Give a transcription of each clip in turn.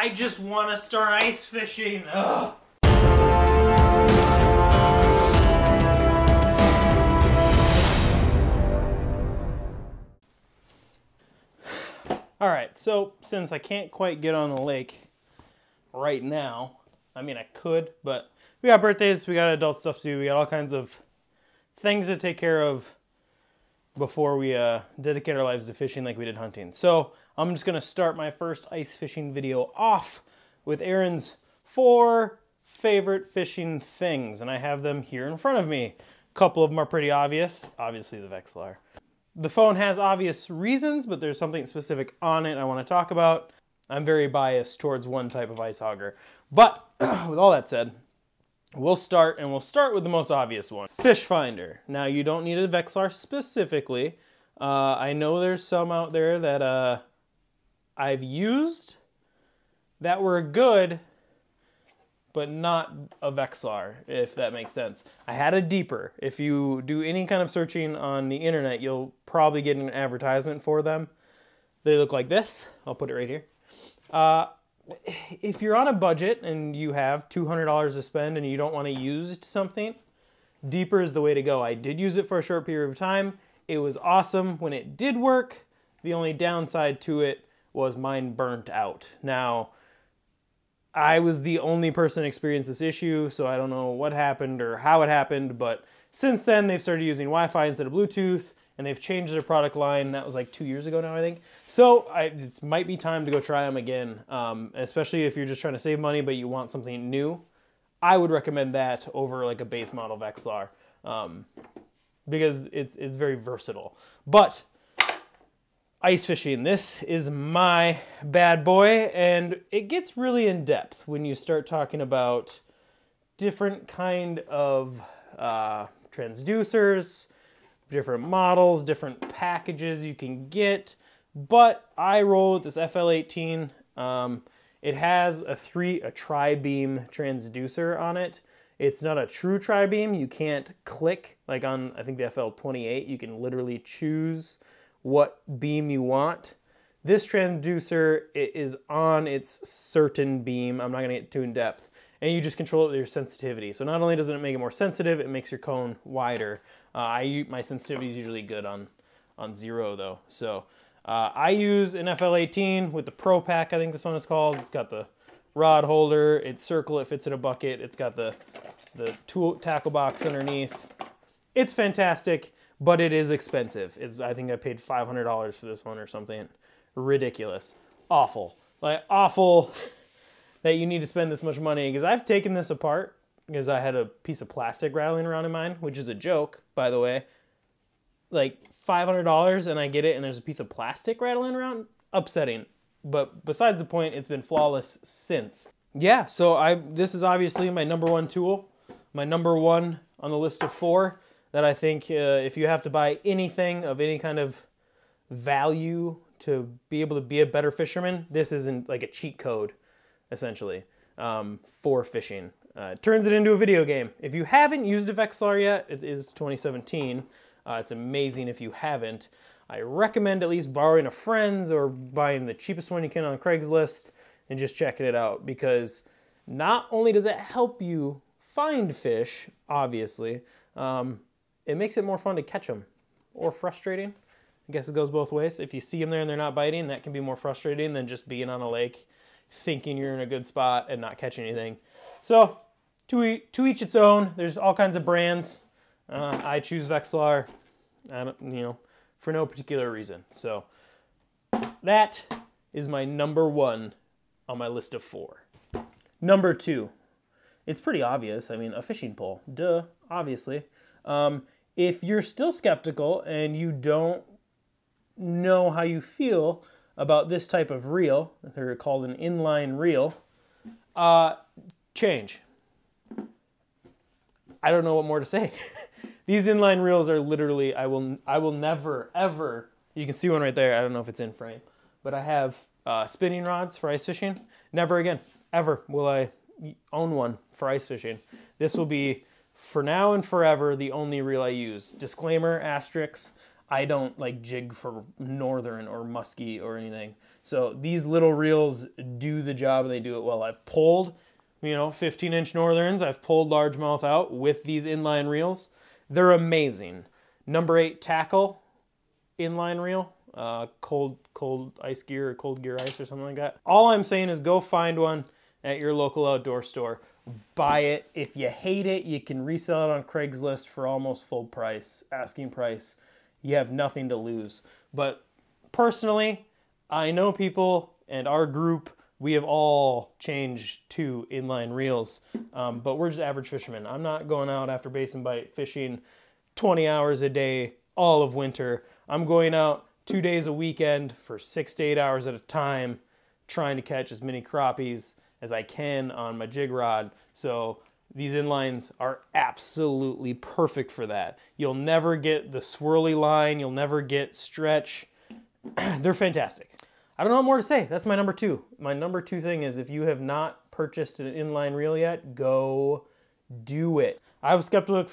I just want to start ice fishing. Ugh. All right, so since I can't quite get on the lake right now, I mean I could, but we got birthdays, we got adult stuff to do, we got all kinds of things to take care of before we dedicate our lives to fishing like we did hunting. So I'm just gonna start my first ice fishing video off with Aaron's 4 favorite fishing things, and I have them here in front of me. A couple of them are pretty obvious, obviously the Vexilar. The phone has obvious reasons, but there's something specific on it I want to talk about. I'm very biased towards one type of ice hogger. But with all that said, we'll start with the most obvious one. Fish finder. Now you don't need a Vexilar specifically. I know there's some out there that I've used that were good, but not a Vexilar, if that makes sense. I had a deeper. If you do any kind of searching on the internet, you'll probably get an advertisement for them. They look like this. I'll put it right here. If you're on a budget and you have $200 to spend and you don't want to use something, deeper is the way to go. I did use it for a short period of time. It was awesome when it did work. The only downside to it was mine burnt out. Now, I was the only person to experience this issue, so I don't know what happened or how it happened, but since then they've started using Wi-Fi instead of Bluetooth, and they've changed their product line. That was like 2 years ago now, I think. So it might be time to go try them again, especially if you're just trying to save money but you want something new. I would recommend that over like a base model Vexilar, because it's very versatile. But ice fishing, this is my bad boy, and it gets really in depth when you start talking about different kind of transducers, different models, different packages you can get. But I roll with this FL18. It has a tri-beam transducer on it. It's not a true tri-beam. You can't click like on, I think, the FL28. You can literally choose what beam you want. This transducer is on its certain beam. I'm not gonna get too in depth. And you just control it with your sensitivity. So not only does it make it more sensitive, it makes your cone wider. My sensitivity is usually good on 0 though. So I use an FL18 with the Pro Pack, I think this one is called. It's got the rod holder, it's circle, it fits in a bucket. It's got the tool tackle box underneath. It's fantastic. But it is expensive. I think I paid $500 for this one or something. Ridiculous. Awful. Like, awful that you need to spend this much money, because I've taken this apart because I had a piece of plastic rattling around in mine, which is a joke, by the way. Like, $500 and I get it and there's a piece of plastic rattling around? Upsetting. But besides the point, it's been flawless since. Yeah, so this is obviously my #1 tool. My #1 on the list of 4. That I think if you have to buy anything of any kind of value to be able to be a better fisherman, this isn't like a cheat code, essentially, for fishing. It turns it into a video game. If you haven't used a Vexilar yet, it is 2017. It's amazing if you haven't. I recommend at least borrowing a friend's or buying the cheapest one you can on Craigslist and just checking it out, because not only does it help you find fish, obviously, it makes it more fun to catch them, or frustrating. I guess it goes both ways. If you see them there and they're not biting, that can be more frustrating than just being on a lake, thinking you're in a good spot and not catching anything. So, to each its own. There's all kinds of brands. I choose Vexilar, for no particular reason. So, that is my #1 on my list of 4. #2. It's pretty obvious. I mean, a fishing pole. Duh, obviously. If you're still skeptical and you don't know how you feel about this type of reel, they're called an inline reel, change. I don't know what more to say. These inline reels are literally, I will never, ever, you can see one right there, I don't know if it's in frame, but I have spinning rods for ice fishing. Never again, ever will I own one for ice fishing. This will be, for now and forever, the only reel I use. Disclaimer, asterisk, I don't like jig for northern or musky or anything. So these little reels do the job and they do it well. I've pulled, 15-inch northerns. I've pulled largemouth out with these inline reels. They're amazing. Number 8 tackle inline reel, cold ice gear or cold gear ice or something like that. All I'm saying is go find one at your local outdoor store. Buy it. If you hate it, you can resell it on Craigslist for almost full price, asking price. You have nothing to lose. But personally, I know people and our group, we have all changed to inline reels, but we're just average fishermen. I'm not going out after basin bite fishing 20 hours a day all of winter. I'm going out 2 days a weekend for 6 to 8 hours at a time, trying to catch as many crappies as I can on my jig rod. So these inlines are absolutely perfect for that. You'll never get the swirly line. You'll never get stretch. They're fantastic. I don't know what more to say. That's my number 2. My number 2 thing is if you have not purchased an inline reel yet, go do it. I was skeptical at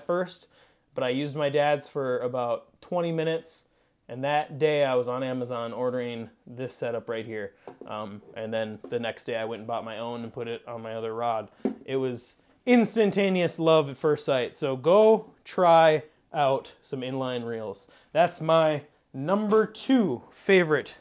first, but I used my dad's for about 20 minutes. And that day I was on Amazon ordering this setup right here. And then the next day I went and bought my own and put it on my other rod. It was instantaneous love at first sight. So go try out some inline reels. That's my number 2 favorite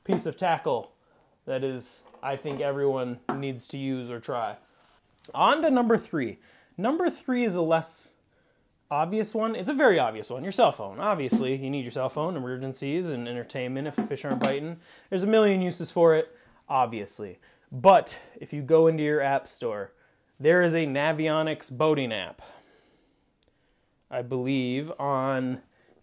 piece of tackle that is, I think everyone needs to use or try. On to number 3. Number 3 is a less obvious one. It's a very obvious one. Your cell phone. Obviously, you need your cell phone, emergencies and entertainment if the fish aren't biting. There's a million uses for it, obviously. But if you go into your app store, there is a Navionics boating app. I believe on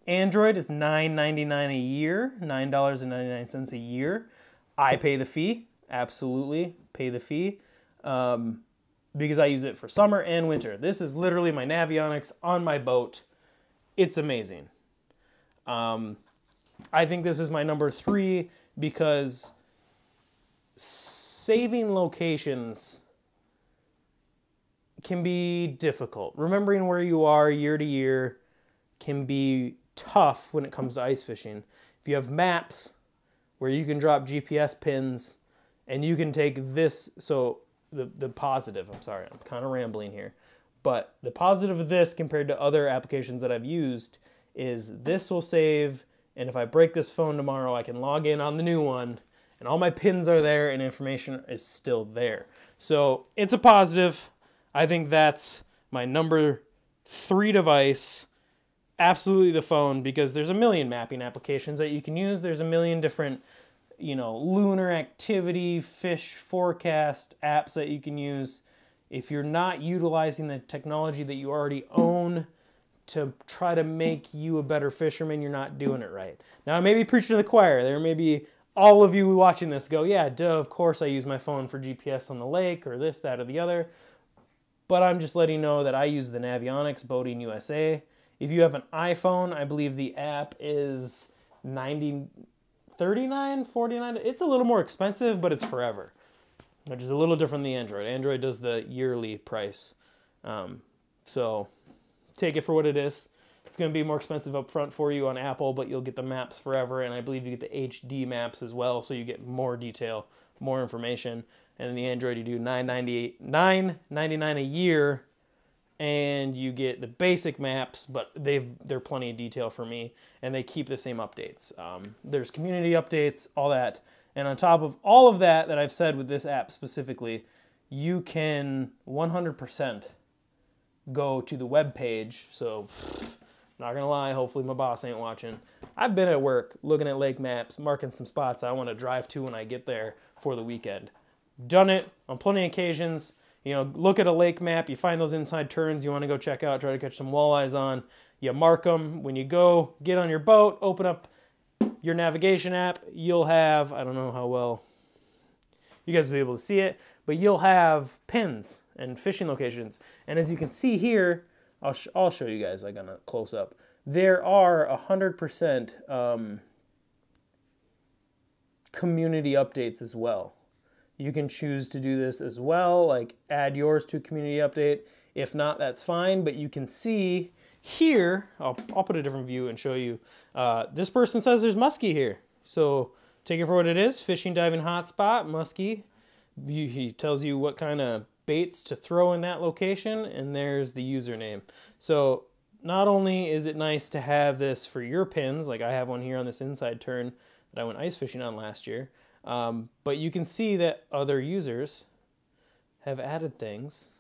Android it's $9.99 a year, $9.99 a year. I pay the fee, absolutely pay the fee. Because I use it for summer and winter. This is literally my Navionics on my boat. It's amazing. I think this is my number 3 because saving locations can be difficult. Remembering where you are year to year can be tough when it comes to ice fishing. If you have maps where you can drop GPS pins and you can take this, so the positive, I'm sorry, I'm kind of rambling here, but the positive of this compared to other applications that I've used is this will save, and if I break this phone tomorrow, I can log in on the new one, and all my pins are there, and information is still there. So it's a positive. I think that's my number 3 device, absolutely the phone, because there's a million mapping applications that you can use. There's a million different lunar activity, fish forecast apps that you can use. If you're not utilizing the technology that you already own to try to make you a better fisherman, you're not doing it right. Now, I may be preaching to the choir. There may be all of you watching this go, yeah, duh, of course I use my phone for GPS on the lake or this, that, or the other. But I'm just letting you know that I use the Navionics Boating USA. If you have an iPhone, I believe the app is $39, $49. It's a little more expensive, but it's forever, which is a little different than the Android. Android does the yearly price. So take it for what it is. It's going to be more expensive up front for you on Apple, but you'll get the maps forever, and I believe you get the HD maps as well, so you get more detail, more information. And in the Android, you do $9.99 a year, and you get the basic maps, but they're plenty of detail for me, and they keep the same updates. There's community updates, all that. And on top of all of that I've said with this app specifically, you can 100% go to the web page. So, not gonna lie, hopefully my boss ain't watching. I've been at work looking at lake maps, marking some spots I want to drive to when I get there for the weekend. Done it on plenty of occasions. Look at a lake map, you find those inside turns you want to go check out, try to catch some walleyes on. You mark them. When you go get on your boat, open up your navigation app, you'll have, I don't know how well you guys will be able to see it, but you'll have pins and fishing locations. And as you can see here, I'll show you guys like on a close-up. There are 100% community updates as well. You can choose to do this as well, like add yours to a community update. If not, that's fine, but you can see Here, I'll put a different view and show you. This person says there's muskie here. So take it for what it is, fishing, diving hotspot, muskie. He tells you what kind of baits to throw in that location, and there's the username. So not only is it nice to have this for your pins, like I have one here on this inside turn that I went ice fishing on last year, but you can see that other users have added things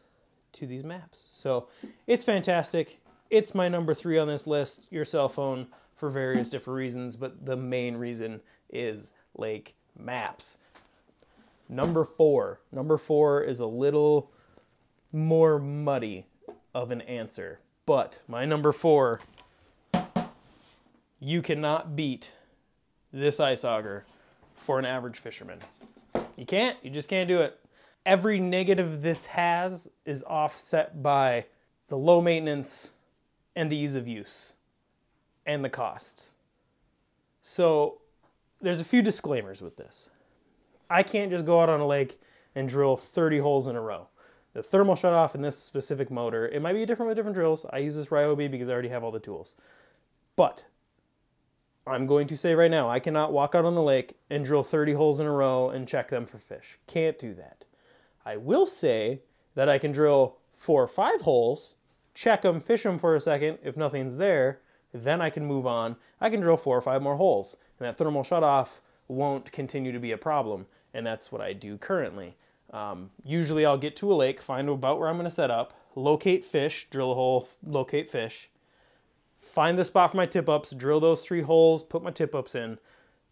to these maps. So it's fantastic. It's my number 3 on this list, your cell phone, for various different reasons, but the main reason is lake maps. Number 4. Number 4 is a little more muddy of an answer, but my number 4, you cannot beat this ice auger for an average fisherman. You can't, you just can't do it. Every negative this has is offset by the low maintenance and the ease of use and the cost. So there's a few disclaimers with this. I can't just go out on a lake and drill 30 holes in a row. The thermal shutoff in this specific motor, it might be different with different drills. I use this Ryobi because I already have all the tools. But I'm going to say right now, I cannot walk out on the lake and drill 30 holes in a row and check them for fish. Can't do that. I will say that I can drill 4 or 5 holes, check them, fish them for a second. If nothing's there, then I can move on. I can drill 4 or 5 more holes, and that thermal shutoff won't continue to be a problem, and that's what I do currently. Usually I'll get to a lake, find about where I'm going to set up, locate fish, drill a hole, locate fish, find the spot for my tip-ups, drill those 3 holes, put my tip-ups in.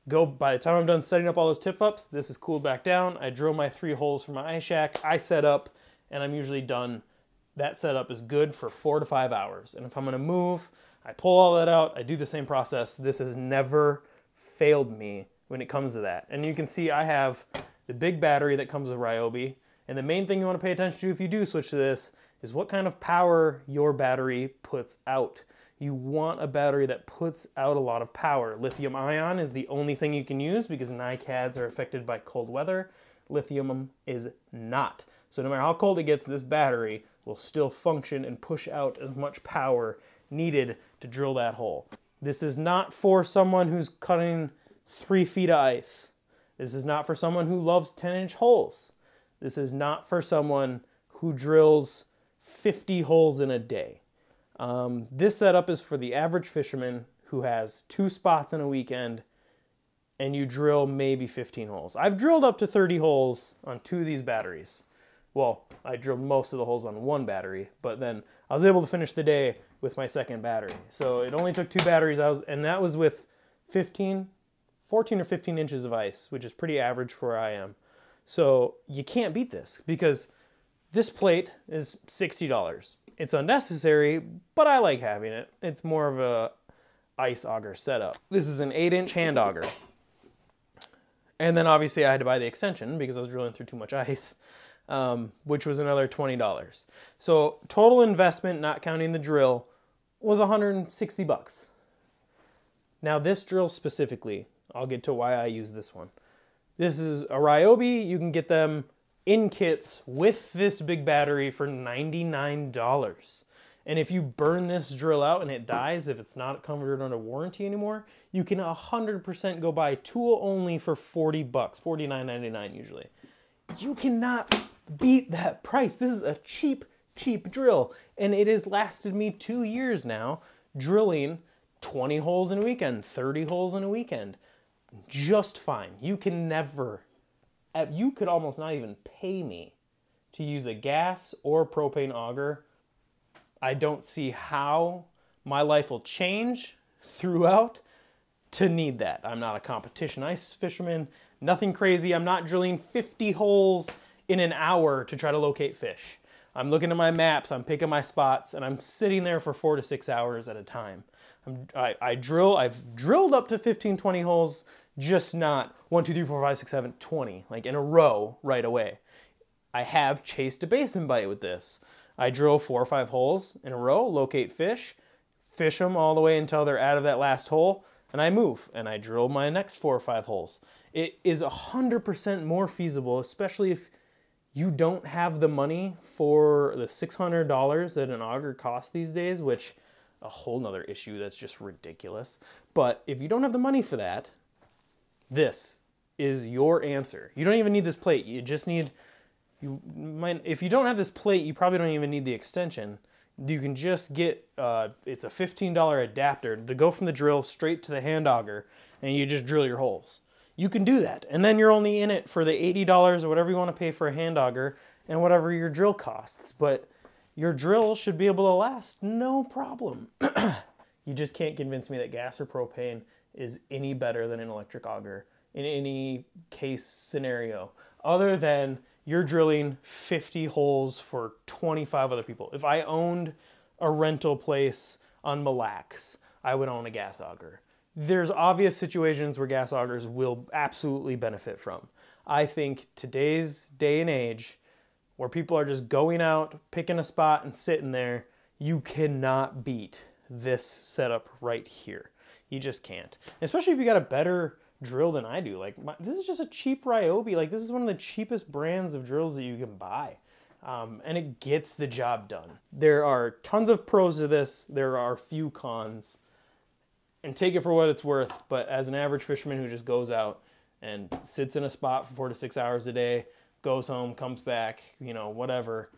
By the time I'm done setting up all those tip-ups, this is cooled back down. I drill my 3 holes for my ice shack, I set up, and I'm usually done. That setup is good for 4 to 5 hours. And if I'm gonna move, I pull all that out, I do the same process. This has never failed me when it comes to that. And you can see I have the big battery that comes with Ryobi. And the main thing you wanna pay attention to if you do switch to this is what kind of power your battery puts out. You want a battery that puts out a lot of power. Lithium ion is the only thing you can use because NiCads are affected by cold weather. Lithium is not. So no matter how cold it gets, this battery will still function and push out as much power needed to drill that hole. This is not for someone who's cutting 3 feet of ice. This is not for someone who loves 10-inch holes. This is not for someone who drills 50 holes in a day. This setup is for the average fisherman who has 2 spots in a weekend and you drill maybe 15 holes. I've drilled up to 30 holes on 2 of these batteries. Well, I drilled most of the holes on 1 battery, but then I was able to finish the day with my second battery. So it only took 2 batteries, and that was with 14 or 15 inches of ice, which is pretty average for where I am. So you can't beat this because this plate is $60. It's unnecessary, but I like having it. It's more of a ice auger setup. This is an 8-inch hand auger. And then obviously I had to buy the extension because I was drilling through too much ice, which was another $20. So total investment, not counting the drill, was 160 bucks. Now this drill specifically, I'll get to why I use this one. This is a Ryobi. You can get them in kits with this big battery for $99. And if you burn this drill out and it dies, if it's not covered under warranty anymore, you can 100% go buy tool only for 40 bucks, $49.99 usually. You cannot beat that price. This is a cheap, cheap drill. And it has lasted me 2 years now, drilling 20 holes in a weekend, 30 holes in a weekend. Just fine. You can never, you could almost not even pay me to use a gas or propane auger. I don't see how my life will change throughout to need that. I'm not a competition ice fisherman, nothing crazy. I'm not drilling 50 holes in an hour to try to locate fish. I'm looking at my maps, I'm picking my spots, and I'm sitting there for 4 to 6 hours at a time. I've drilled up to 15, 20 holes, just not 1, 2, 3, 4, 5, 6, 7, 20, like in a row right away. I have chased a basin bite with this. I drill 4 or 5 holes in a row, locate fish them all the way until they're out of that last hole, and I move, and I drill my next 4 or 5 holes. It is 100% more feasible, especially if you don't have the money for the $600 that an auger costs these days, which a whole nother issue that's just ridiculous. But if you don't have the money for that, this is your answer. You don't even need this plate. You just need, if you don't have this plate, you probably don't even need the extension. You can just get, it's a $15 adapter to go from the drill straight to the hand auger, and you just drill your holes. You can do that, and then you're only in it for the $80 or whatever you want to pay for a hand auger and whatever your drill costs. But your drill should be able to last no problem. You just can't convince me that gas or propane is any better than an electric auger in any case scenario, other than you're drilling 50 holes for 25 other people. If I owned a rental place on Mille Lacs, I would own a gas auger. There's obvious situations where gas augers will absolutely benefit from. I think today's day and age, where people are just going out, picking a spot and sitting there, you cannot beat this setup right here. You just can't. Especially if you got a better drill than I do. Like, this is just a cheap Ryobi. Like, this is one of the cheapest brands of drills that you can buy. And it gets the job done. There are tons of pros to this. There are few cons. And take it for what it's worth. But as an average fisherman who just goes out and sits in a spot for 4 to 6 hours a day, goes home, comes back, you know, whatever,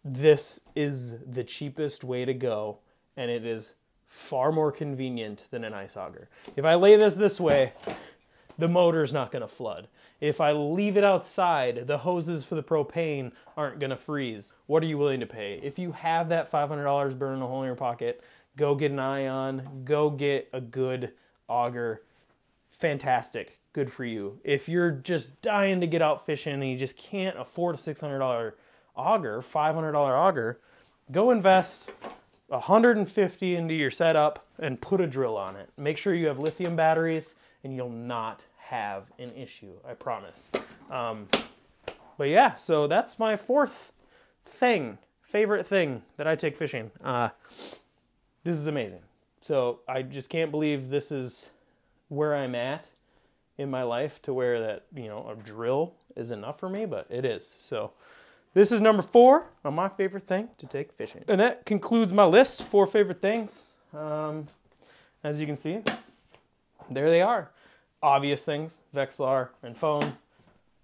this is the cheapest way to go. And it is far more convenient than an ice auger. If I lay this way, the motor's not going to flood. If I leave it outside, the hoses for the propane aren't going to freeze. What are you willing to pay? If you have that $500 burning a hole in your pocket, go get an ion, go get a good auger. Fantastic, good for you. If you're just dying to get out fishing and you just can't afford a $600 auger, $500 auger, go invest $150 into your setup and put a drill on it. Make sure you have lithium batteries and you'll not have an issue, I promise. But yeah, so that's my fourth favorite thing that I take fishing. This is amazing. So I just can't believe this is where I'm at in my life, to where that, you know, a drill is enough for me, but it is. So this is number 4 on my favorite thing to take fishing. And that concludes my list, 4 favorite things. As you can see, there they are. Obvious things, Vexilar and phone,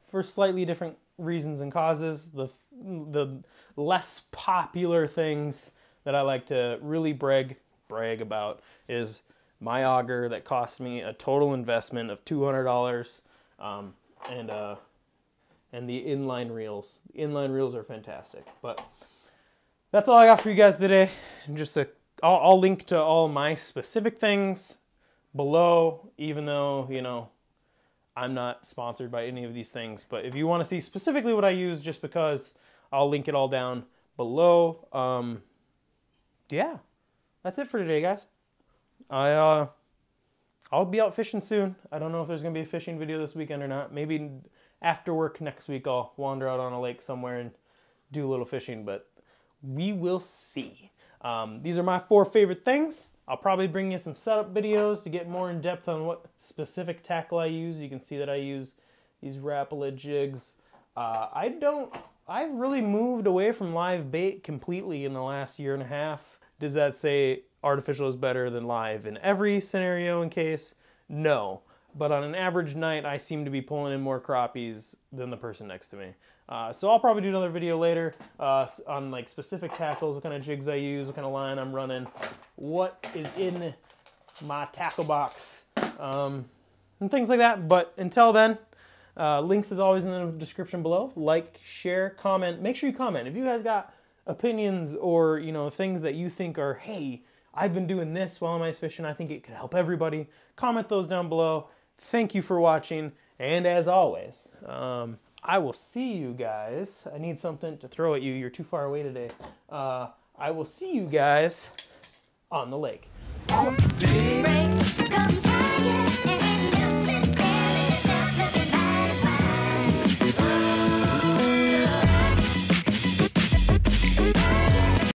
for slightly different reasons and causes. The less popular things that I like to really brag about is my auger that cost me a total investment of $200, and the inline reels. The inline reels are fantastic. But that's all I got for you guys today. Just I'll link to all my specific things below, even though, you know, I'm not sponsored by any of these things. But if you want to see specifically what I use, just because, I'll link it all down below. Yeah, that's it for today, guys. I'll be out fishing soon. I don't know if there's going to be a fishing video this weekend or not. Maybe after work next week I'll wander out on a lake somewhere and do a little fishing, but we will see. These are my 4 favorite things. I'll probably bring you some setup videos to get more in depth on what specific tackle I use. You can see that I use these Rapala jigs. I've really moved away from live bait completely in the last year and a half. Does that say artificial is better than live in every scenario and case? No. But on an average night, I seem to be pulling in more crappies than the person next to me. So I'll probably do another video later on like specific tackles, what kind of jigs I use, what kind of line I'm running, what is in my tackle box, and things like that. But until then, links as always in the description below. Like, share, comment. Make sure you comment. If you guys got opinions or, you know, things that you think are, hey, I've been doing this while I'm ice fishing, I think it could help everybody, comment those down below. Thank you for watching, and as always, I will see you guys. I need something to throw at you. You're too far away today. I will see you guys on the lake. Oh, baby.